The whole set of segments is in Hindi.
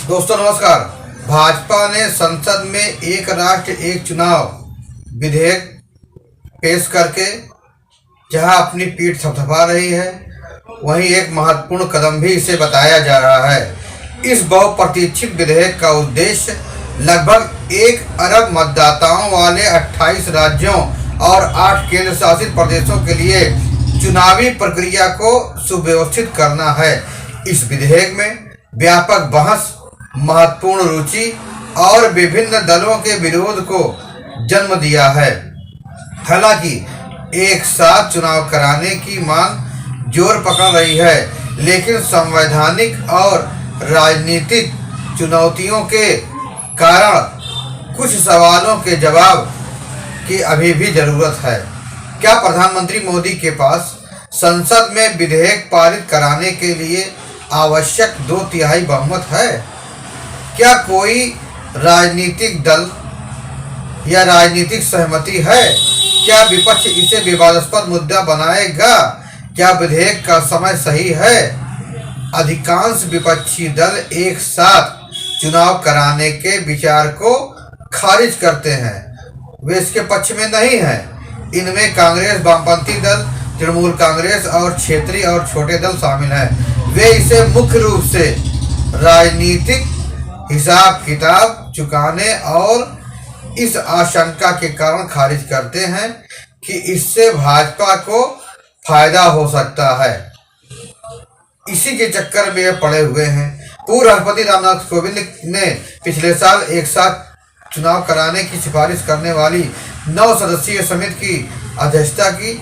दोस्तों नमस्कार। भाजपा ने संसद में एक राष्ट्र एक चुनाव विधेयक पेश करके जहां अपनी पीठ थपथपा रही है, वहीं एक महत्वपूर्ण कदम भी इसे बताया जा रहा है। इस बहुप्रतीक्षित विधेयक का उद्देश्य लगभग 1 अरब मतदाताओं वाले 28 राज्यों और 8 केंद्र शासित प्रदेशों के लिए चुनावी प्रक्रिया को सुव्यवस्थित करना है। इस विधेयक में व्यापक बहस, महत्वपूर्ण रुचि और विभिन्न दलों के विरोध को जन्म दिया है। हालांकि एक साथ चुनाव कराने की मांग जोर पकड़ रही है, लेकिन संवैधानिक और राजनीतिक चुनौतियों के कारण कुछ सवालों के जवाब की अभी भी जरूरत है। क्या प्रधानमंत्री मोदी के पास संसद में विधेयक पारित कराने के लिए आवश्यक 2/3 बहुमत है? क्या कोई राजनीतिक दल या राजनीतिक सहमति है? क्या विपक्ष इसे विवादास्पद मुद्दा बनाएगा? क्या विधेयक का समय सही है? अधिकांश विपक्षी दल एक साथ चुनाव कराने के विचार को खारिज करते हैं। वे इसके पक्ष में नहीं हैं। इनमें कांग्रेस, वामपंथी दल, तृणमूल कांग्रेस और क्षेत्रीय और छोटे दल शामिल हैं। वे इसे मुख्य रूप से राजनीतिक हिसाब किताब चुकाने और इस आशंका के कारण खारिज करते हैं कि इससे भाजपा को फायदा हो सकता है। इसी के चक्कर में ये पड़े हुए हैं। पूर्व राष्ट्रपति रामनाथ कोविंद ने पिछले साल एक साथ चुनाव कराने की सिफारिश करने वाली 9 सदस्यीय समिति की अध्यक्षता की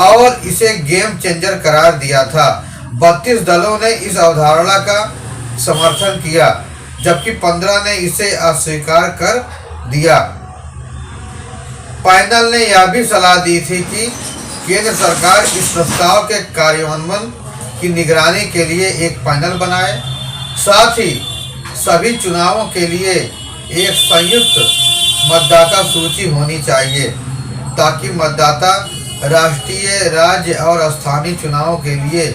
और इसे गेम चेंजर करार दिया था। 32 दलों ने इस अवधारणा का समर्थन किया, जबकि 15 ने इसे अस्वीकार कर दिया। पैनल ने यह भी सलाह दी थी कि केंद्र सरकार इस प्रस्ताव के कार्यान्वयन की निगरानी के लिए एक पैनल बनाए। साथ ही सभी चुनावों के लिए एक संयुक्त मतदाता सूची होनी चाहिए, ताकि मतदाता राष्ट्रीय, राज्य और स्थानीय चुनावों के लिए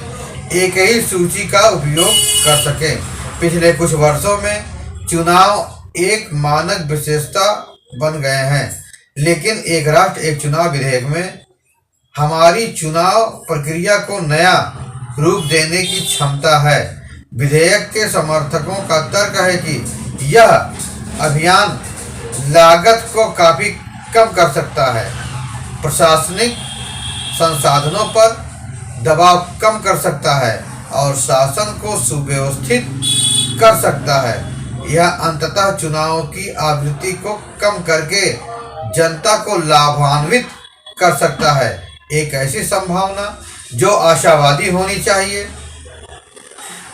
एक ही सूची का उपयोग कर सके। पिछले कुछ वर्षों में चुनाव एक मानक विशेषता बन गए हैं, लेकिन एक राष्ट्र एक चुनाव विधेयक में हमारी चुनाव प्रक्रिया को नया रूप देने की क्षमता है। विधेयक के समर्थकों का तर्क है कि यह अभियान लागत को काफी कम कर सकता है, प्रशासनिक संसाधनों पर दबाव कम कर सकता है और शासन को सुव्यवस्थित कर सकता है। यह अंततः चुनावों की आवृत्ति को कम करके जनता को लाभान्वित कर सकता है। एक ऐसी संभावना जो आशावादी होनी चाहिए।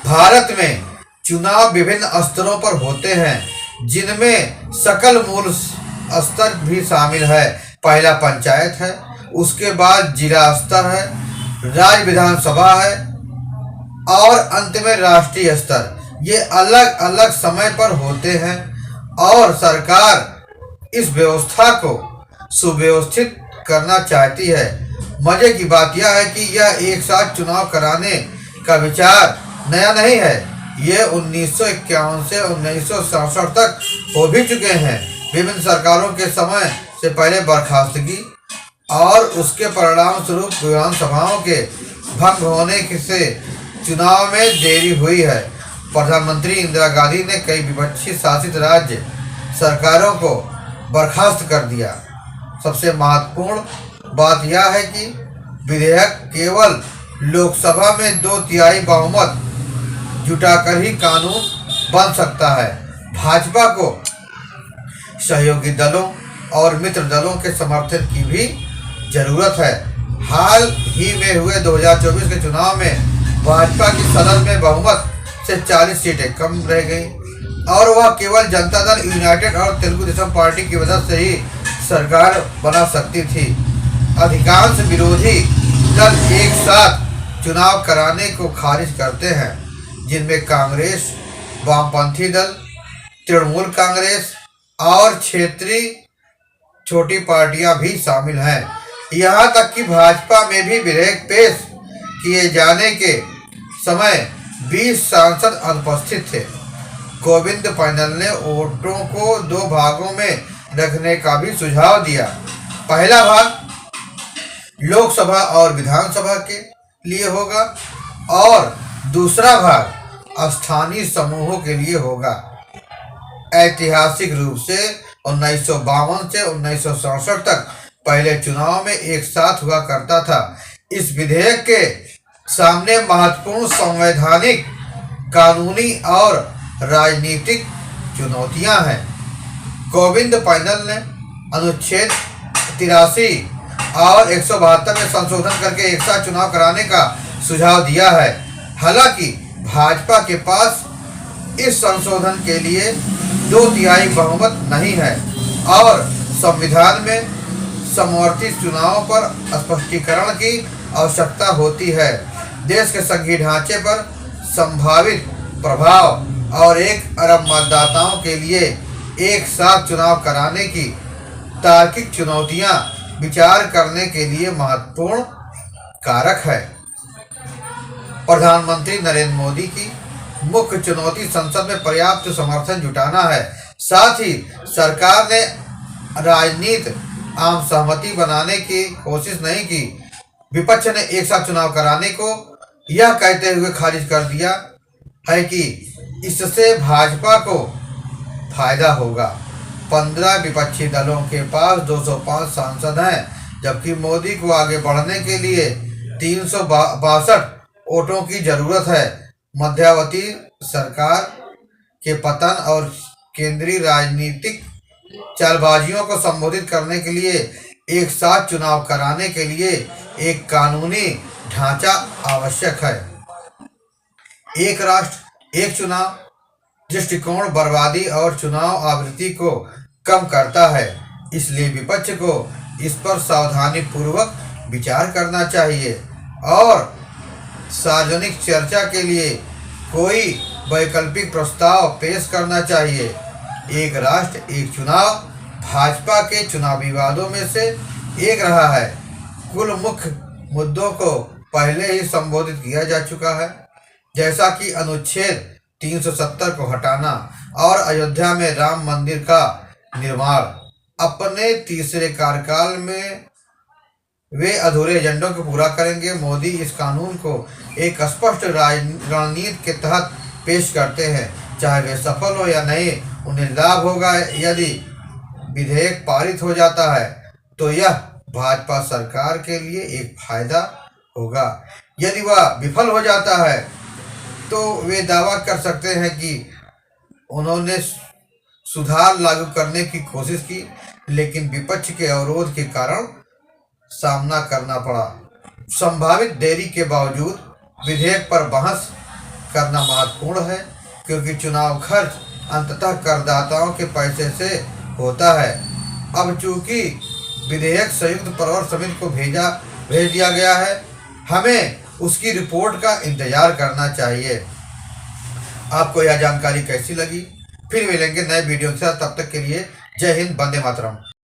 भारत में चुनाव विभिन्न स्तरों पर होते हैं, जिनमें सकल मूल स्तर भी शामिल है। पहला पंचायत है, उसके बाद जिला स्तर है, राज्य विधानसभा है और अंत में राष्ट्रीय स्तर। ये अलग अलग समय पर होते हैं और सरकार इस व्यवस्था को सुव्यवस्थित करना चाहती है। मजे की बात यह है कि यह एक साथ चुनाव कराने का विचार नया नहीं है। ये 1951 से 1967 तक हो भी चुके हैं। विभिन्न सरकारों के समय से पहले बर्खास्तगी और उसके परिणाम स्वरूप विधानसभाओं के भंग होने से चुनाव में देरी हुई है। प्रधानमंत्री इंदिरा गांधी ने कई विपक्षी शासित राज्य सरकारों को बर्खास्त कर दिया। सबसे महत्वपूर्ण बात यह है कि विधेयक केवल लोकसभा में 2/3 बहुमत जुटाकर ही कानून बन सकता है। भाजपा को सहयोगी दलों और मित्र दलों के समर्थन की भी जरूरत है। हाल ही में हुए 2024 के चुनाव में भाजपा की सदन में बहुमत से 40 सीटें कम रह गई और वह केवल जनता दल यूनाइटेड और तेलुगु देशम पार्टी की वजह से ही सरकार बना सकती थी। अधिकांश विरोधी दल एक साथ चुनाव कराने को खारिज करते हैं, जिनमें कांग्रेस, वामपंथी दल, तृणमूल कांग्रेस और क्षेत्रीय छोटी पार्टियां भी शामिल हैं। यहाँ तक कि भाजपा में भी विधेयक पेश किए जाने के समय 20 सांसद अनुपस्थित थे। कोविंद पैनल ने वोटों को 2 भागों में रखने का भी सुझाव दिया। पहला भाग लोकसभा और विधानसभा के लिए होगा और दूसरा भाग स्थानीय समूहों के लिए होगा। ऐतिहासिक रूप से 1952 से 1967 तक पहले चुनाव में एक साथ हुआ करता था। इस विधेयक के सामने महत्वपूर्ण संवैधानिक, कानूनी और राजनीतिक चुनौतियां हैं। कोविंद पैनल ने अनुच्छेद 83 और 172 में संशोधन करके एक साथ चुनाव कराने का सुझाव दिया है। हालांकि भाजपा के पास इस संशोधन के लिए 2/3 बहुमत नहीं है और संविधान में समवर्ती चुनाव पर स्पष्टीकरण की आवश्यकता होती है। देश के संघीय ढांचे पर संभावित प्रभाव और 1 अरब मतदाताओं के लिए एक साथ चुनाव कराने की तार्किक चुनौतियां विचार करने के लिए महत्वपूर्ण कारक है। प्रधानमंत्री नरेंद्र मोदी की मुख्य चुनौती संसद में पर्याप्त समर्थन जुटाना है। साथ ही सरकार ने राजनीति आम सहमति बनाने की कोशिश नहीं की। विपक्ष ने एक साथ चुनाव कराने को यह कहते हुए खारिज कर दिया है कि इससे भाजपा को फायदा होगा। 15 विपक्षी दलों के पास 205 सांसद हैं, जबकि मोदी को आगे बढ़ने के लिए 362 वोटों की जरूरत है। मध्यावधि सरकार के पतन और केंद्रीय राजनीतिक चालबाजियों को संबोधित करने के लिए एक साथ चुनाव कराने के लिए एक कानूनी ढांचा आवश्यक है। एक राष्ट्र एक चुनाव दृष्टिकोण बर्बादी और चुनाव आवृत्ति को कम करता है, इसलिए विपक्ष को इस पर सावधानी पूर्वक विचार करना चाहिए और सार्वजनिक चर्चा के लिए कोई वैकल्पिक प्रस्ताव पेश करना चाहिए। एक राष्ट्र एक चुनाव भाजपा के चुनावी वादों में से एक रहा है। कुल मुख्य मुद्दों को पहले ही संबोधित किया जा चुका है, जैसा कि अनुच्छेद 370 को हटाना और अयोध्या में राम मंदिर का निर्माण। अपने तीसरे कार्यकाल में वे अधूरे एजेंडों को पूरा करेंगे। मोदी इस कानून को एक स्पष्ट रणनीति के तहत पेश करते हैं, चाहे वे सफल हो या नहीं, उन्हें लाभ होगा। यदि विधेयक पारित हो जाता है तो यह भाजपा सरकार के लिए एक फायदा होगा। यदि वह विफल हो जाता है तो वे दावा कर सकते हैं कि उन्होंने सुधार लागू करने की कोशिश की, लेकिन विपक्ष के अवरोध के कारण सामना करना पड़ा। संभावित देरी के बावजूद विधेयक पर बहस करना महत्वपूर्ण है, क्योंकि चुनाव खर्च अंततः करदाताओं के पैसे से होता है। अब चूंकि विधेयक संयुक्त प्रवर समिति को भेज दिया गया है, हमें उसकी रिपोर्ट का इंतजार करना चाहिए। आपको यह जानकारी कैसी लगी? फिर मिलेंगे नए वीडियो के साथ। तब तक के लिए जय हिंद, वंदे मातरम।